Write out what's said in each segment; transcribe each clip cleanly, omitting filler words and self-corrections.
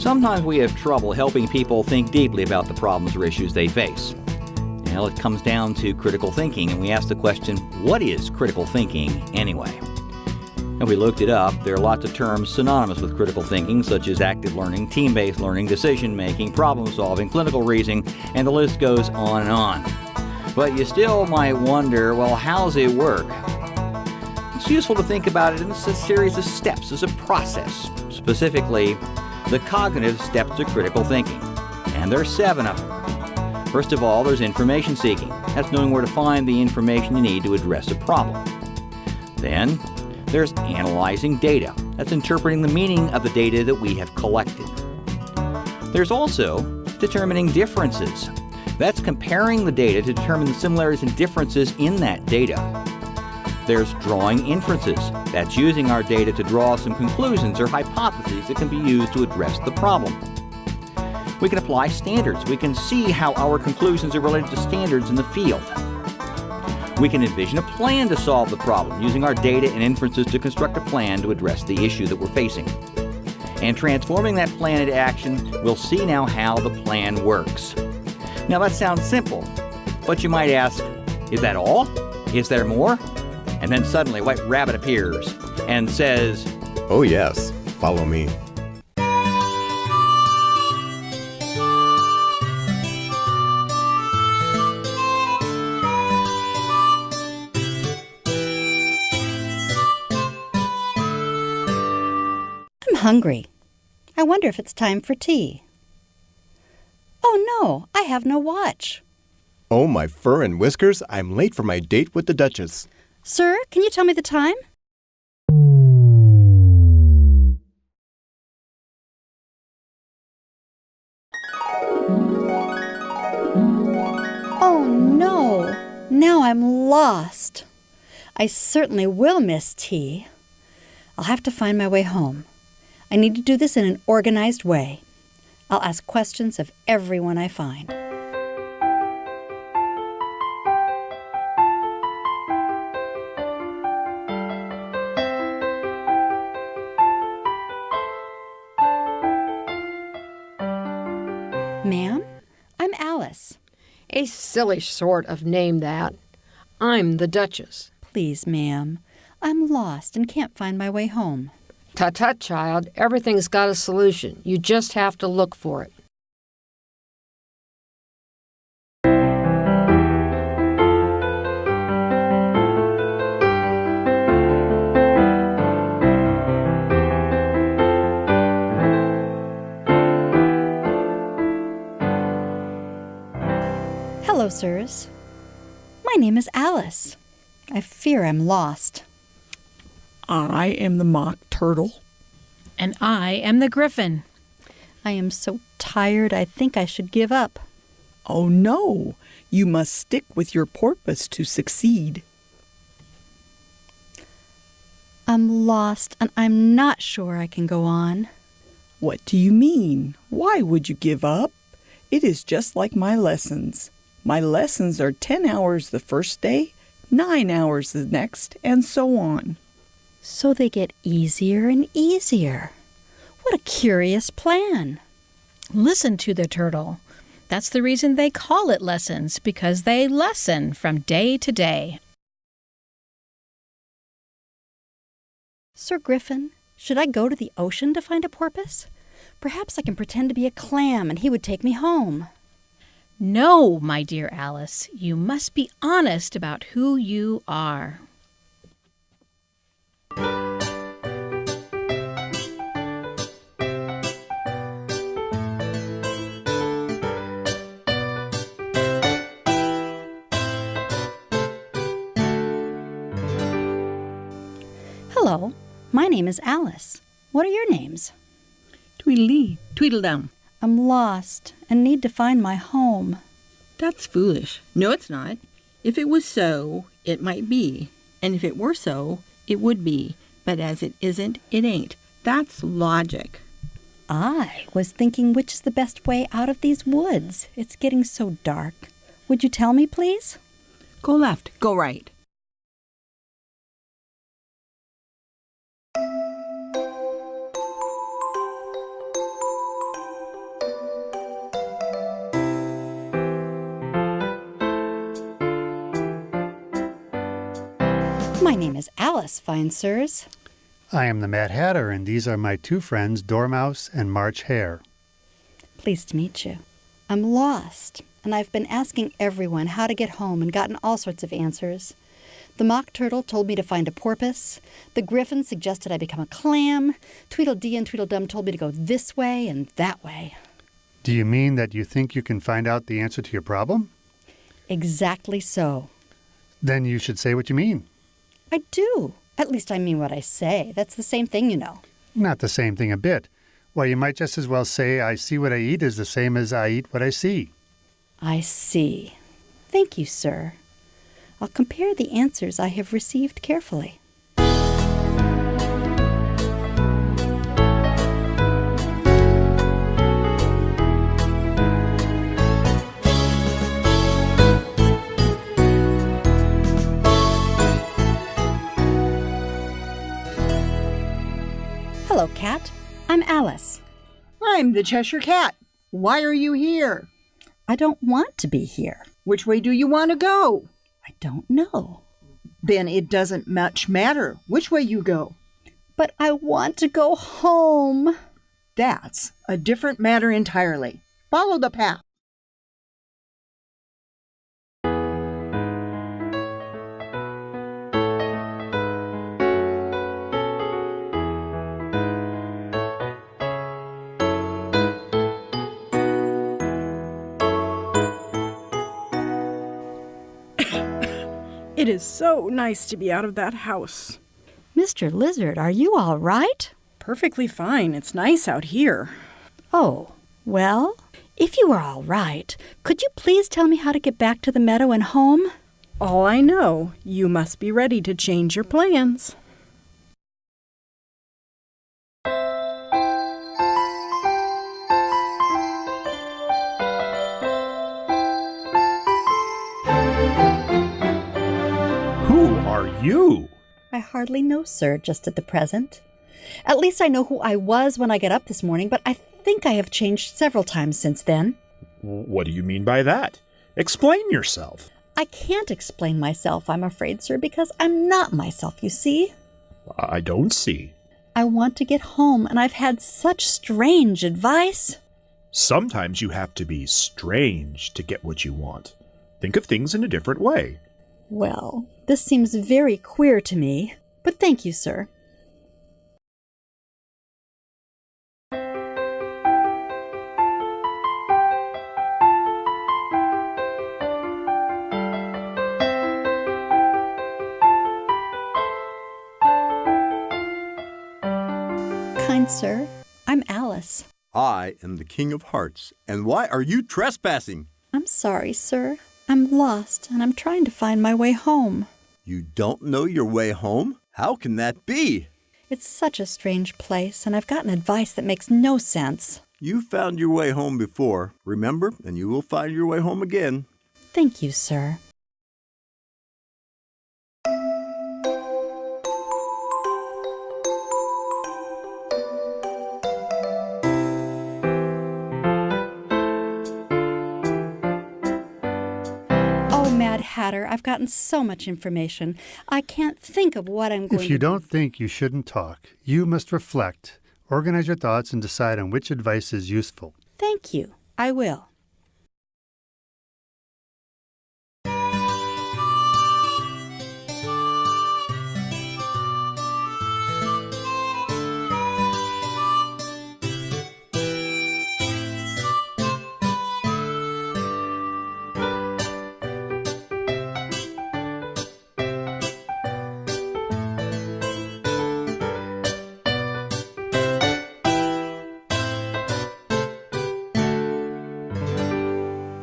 Sometimes we have trouble helping people think deeply about the problems or issues they face. Well, it comes down to critical thinking, and we ask the question, what is critical thinking anyway? And we looked it up. There are lots of terms synonymous with critical thinking, such as active learning, team-based learning, decision-making, problem-solving, clinical reasoning, and the list goes on and on. But you still might wonder, well, how's it work? It's useful to think about it in a series of steps, as a process, specifically the cognitive steps of critical thinking. And there are 7 of them. First of all, there's information seeking. That's knowing where to find the information you need to address a problem. Then, there's analyzing data. That's interpreting the meaning of the data that we have collected. There's also determining differences. That's comparing the data to determine the similarities and differences in that data. There's drawing inferences. That's using our data to draw some conclusions or hypotheses that can be used to address the problem. We can apply standards. We can see how our conclusions are related to standards in the field. We can envision a plan to solve the problem, using our data and inferences to construct a plan to address the issue that we're facing. And transforming that plan into action, we'll see now how the plan works. Now that sounds simple, but you might ask, is that all? Is there more? And then suddenly White Rabbit appears and says, "Oh yes, follow me." I'm hungry. I wonder if it's time for tea. Oh no, I have no watch. Oh, my fur and whiskers, I'm late for my date with the Duchess. Sir, can you tell me the time? Oh no, now I'm lost. I certainly will miss tea. I'll have to find my way home. I need to do this in an organized way. I'll ask questions of everyone I find. Ma'am, I'm Alice. A silly sort of name, that. I'm the Duchess. Please, ma'am. I'm lost and can't find my way home. Tut-tut, child. Everything's got a solution. You just have to look for it. Hello, sirs. My name is Alice. I fear I'm lost. I am the Mock Turtle. And I am the Griffin. I am so tired I think I should give up. Oh no, you must stick with your porpoise to succeed. I'm lost and I'm not sure I can go on. What do you mean? Why would you give up? It is just like my lessons. My lessons are 10 hours the first day, 9 hours the next, and so on. So they get easier and easier. What a curious plan. Listen to the turtle. That's the reason they call it lessons, because they lessen from day to day. Sir Griffin, should I go to the ocean to find a porpoise? Perhaps I can pretend to be a clam and he would take me home. No, my dear Alice, you must be honest about who you are. Hello, my name is Alice. What are your names? Tweedledee, Tweedledum. I'm lost and need to find my home. That's foolish. No, it's not. If it was so, it might be. And if it were so, it would be. But as it isn't, it ain't. That's logic. I was thinking which is the best way out of these woods. It's getting so dark. Would you tell me, please? Go left, go right. My name is Alice, fine sirs. I am the Mad Hatter, and these are my two friends, Dormouse and March Hare. Pleased to meet you. I'm lost, and I've been asking everyone how to get home and gotten all sorts of answers. The Mock Turtle told me to find a porpoise. The Griffin suggested I become a clam. Tweedledee and Tweedledum told me to go this way and that way. Do you mean that you think you can find out the answer to your problem? Exactly so. Then you should say what you mean. I do. At least I mean what I say. That's the same thing, you know. Not the same thing a bit. Why, you might just as well say I see what I eat is the same as I eat what I see. I see. Thank you, sir. I'll compare the answers I have received carefully. Hello, Cat. I'm Alice. I'm the Cheshire Cat. Why are you here? I don't want to be here. Which way do you want to go? I don't know. Then it doesn't much matter which way you go. But I want to go home. That's a different matter entirely. Follow the path. It is so nice to be out of that house. Mr. Lizard, are you all right? Perfectly fine. It's nice out here. Oh, well, if you were all right, could you please tell me how to get back to the meadow and home? All I know, you must be ready to change your plans. Who are you? I hardly know, sir, just at the present. At least I know who I was when I got up this morning, but I think I have changed several times since then. What do you mean by that? Explain yourself. I can't explain myself, I'm afraid, sir, because I'm not myself, you see. I don't see. I want to get home, and I've had such strange advice. Sometimes you have to be strange to get what you want. Think of things in a different way. Well, this seems very queer to me, but thank you, sir. Kind sir, I'm Alice. I am the King of Hearts. And why are you trespassing? I'm sorry, sir. I'm lost, and I'm trying to find my way home. You don't know your way home? How can that be? It's such a strange place, and I've gotten advice that makes no sense. You found your way home before, remember? And you will find your way home again. Thank you, sir. Mad Hatter, I've gotten so much information. I can't think of what I'm going to do. If you don't think, you shouldn't talk. You must reflect, organize your thoughts, and decide on which advice is useful. Thank you. I will.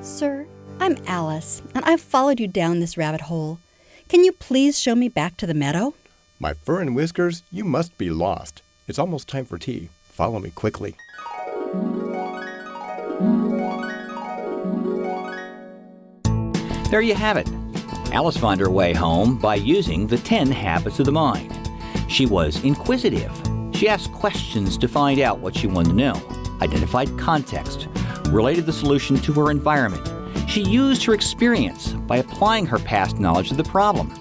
Sir, I'm Alice, and I've followed you down this rabbit hole. Can you please show me back to the meadow? My fur and whiskers, you must be lost. It's almost time for tea. Follow me quickly. There you have it. Alice found her way home by using the 10 habits of the mind. She was inquisitive. She asked questions to find out what she wanted to know, identified context, related the solution to her environment. She used her experience by applying her past knowledge to the problem.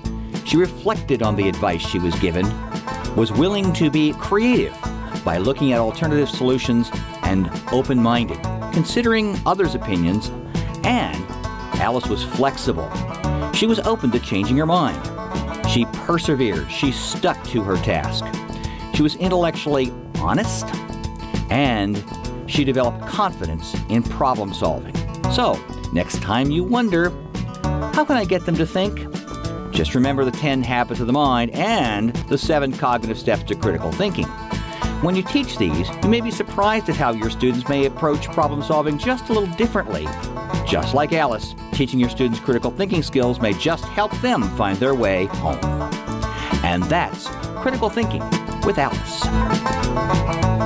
She reflected on the advice she was given, was willing to be creative by looking at alternative solutions and open-minded, considering others' opinions, and Alice was flexible. She was open to changing her mind. She persevered. She stuck to her task. She was intellectually honest, and she developed confidence in problem solving. So, next time you wonder, how can I get them to think? Just remember the 10 habits of the mind and the 7 cognitive steps to critical thinking. When you teach these, you may be surprised at how your students may approach problem solving just a little differently. Just like Alice, teaching your students critical thinking skills may just help them find their way home. And that's Critical Thinking with Alice.